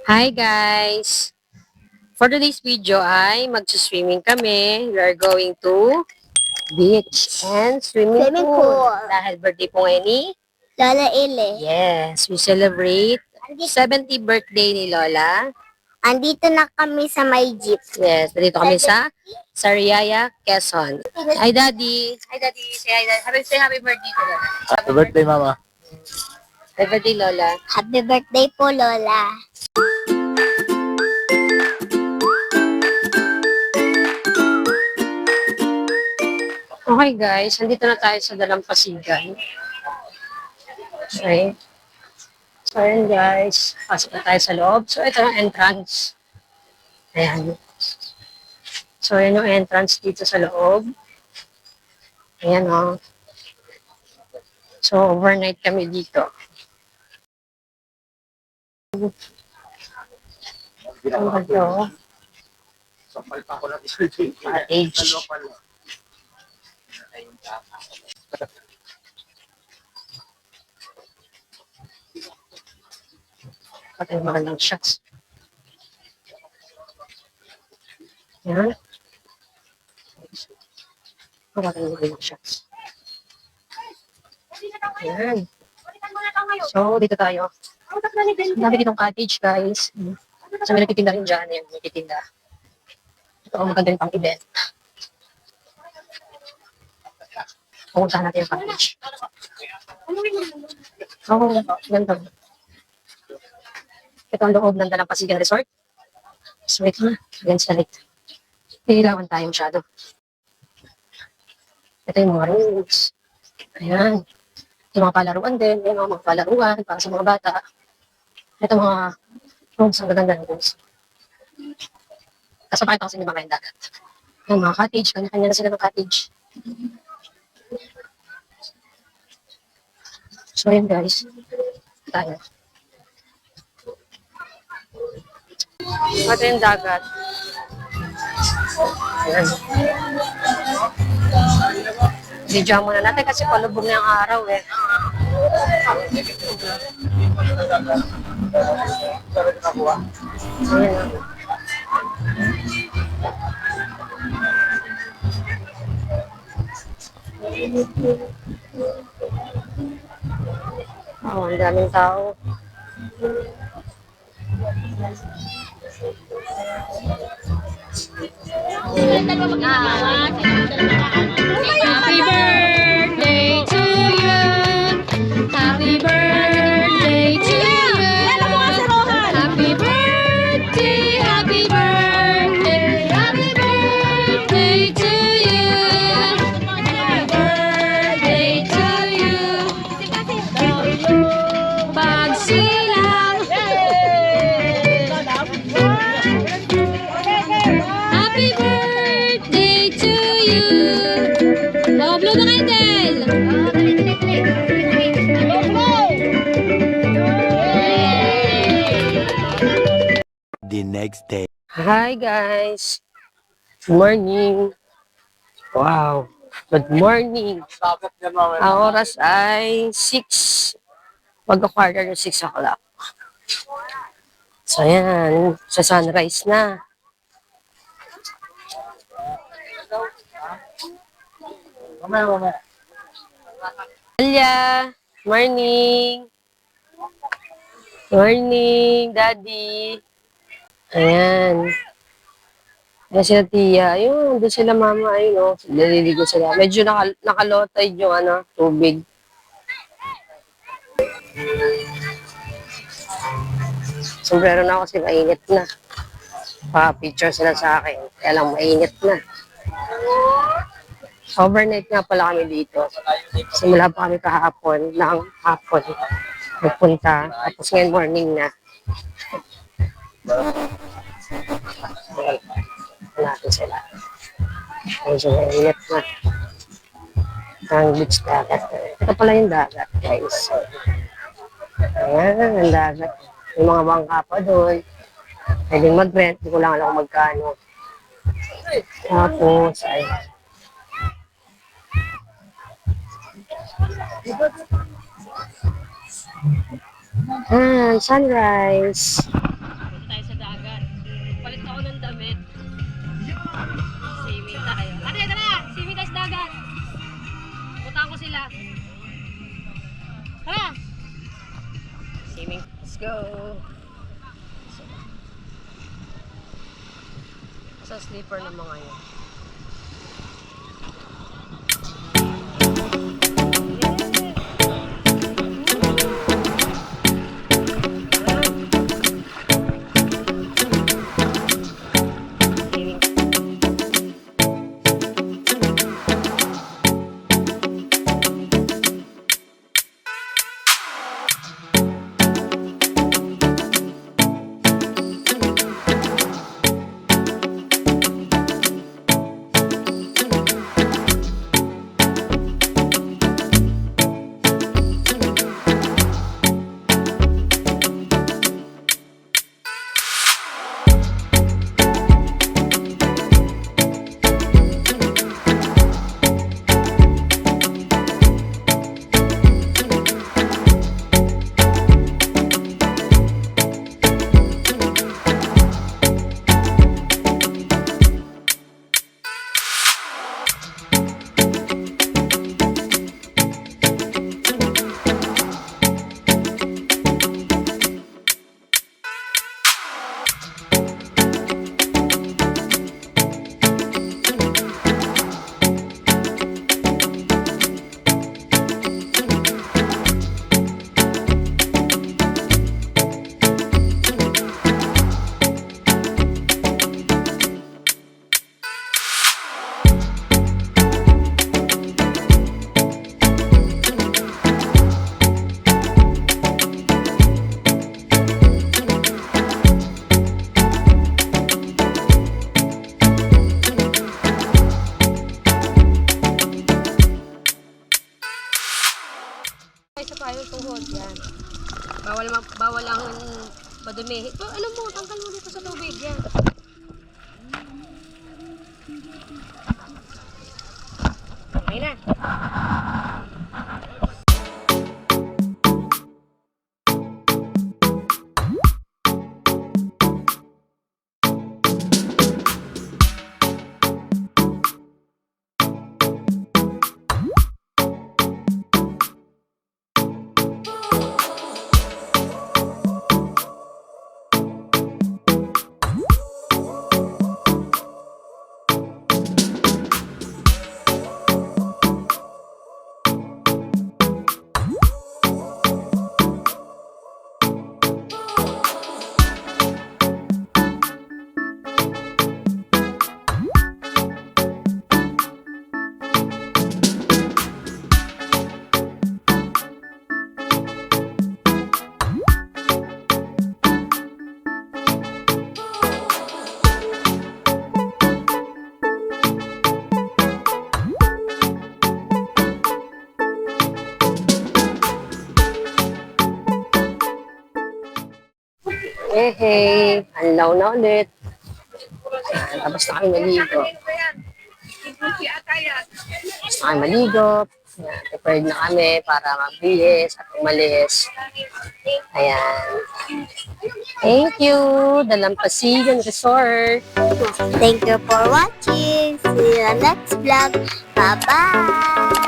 Hi guys! For today's video ay magsuswimming kami. We are going to beach and swimming Swimming pool. pool. Dahil birthday po ngayon ni Lola Ile. Yes, we celebrate 70th birthday ni Lola. Andito na kami sa may jeep. Yes, dito kami sa Sariaya, Quezon. Hi Daddy! Hi Daddy! Say happy birthday to Lola. Happy birthday, Mama. Happy birthday Lola. Happy birthday po, Lola. Okay guys, nandito na tayo sa Dalampasigan. Okay. So ayan guys, pasok na tayo sa loob. So ito ang entrance. Ayan. So ayan yung entrance dito sa loob. Ayan o. So overnight kami dito. Ang ganda. Sampal pa ako ng isang Cottage. Pati yung magandang shots. Ayan. Pati yung magandang shots. Ayan. So, dito tayo. Ang dami ditong cottage, guys. So, may nagtitinda rin dyan. Ayan, may nagtitinda. Ito, maganda rin pang event. Pupuntahan natin yung cottage. Oh, ganda. Ito ang loob ng Dalampasigan Resort. So, wait na. Against the light. Hihilawan tayo masyado. Ito yung mga rooms. Ayan. Yung mga palaruan din. Yung mga palaruan para sa mga bata. Ito mga rooms. Ang gaganda ng rooms. Tapos pakita ko sa inyo mga dagat. Yung mga cottage. Kanya-kanya na sila ng cottage. So, yun guys. Tayo. Ito yung dagat. Ayan. Video muna natin kasi palubog na yung araw eh. Ayan. Oh, ang daming tao. Happy birthday to you. Happy birthday to you. Happy birthday, happy birthday, happy birthday to you. Happy birthday to you. Pagsilang. Happy birthday to you. Oh, blow the candle. The next day. Hi guys! Good morning! Wow! Good morning! Ang oras ay 6. Pagka-quarter ng 6 o'clock. So yan, sa sunrise na. Alia! Morning! Morning, Daddy! Ayan. Ayan sila Tia. Ayun, doon sila mama. Ayun, oh. Naliligo sila. Medyo nakalotay yung tubig. Sombrero na ako kasi mainit na. Pa-picture sila sa akin. Kaya lang mainit na. Overnight nga pala kami dito. Simula pa kami kahapon, ng hapon. Nagpunta. Tapos ngayon morning na. Natin sila. Medyo mainit na. Ang beach dagat. Ito pala yung dagat, guys. Ayan, ang dagat. May mga bangka pa doon. Pwedeng mag-rent. Hindi ko lang alam kung magkano. Tapos, ay. Sunrise. go. Sa sleeper ng mga yun. Isa pa yung tuhod yan. Bawal ang madumi. Pero alam mo, tanggal mo dito sa tubig yan. Okay na. Hey, anlaw na ulit. Tapos na kami maligo. Prepared na kami para magbihis at umalis. Ayan. Thank you, Dalampasigan Resort. Thank you for watching. See you in the next vlog. Bye-bye.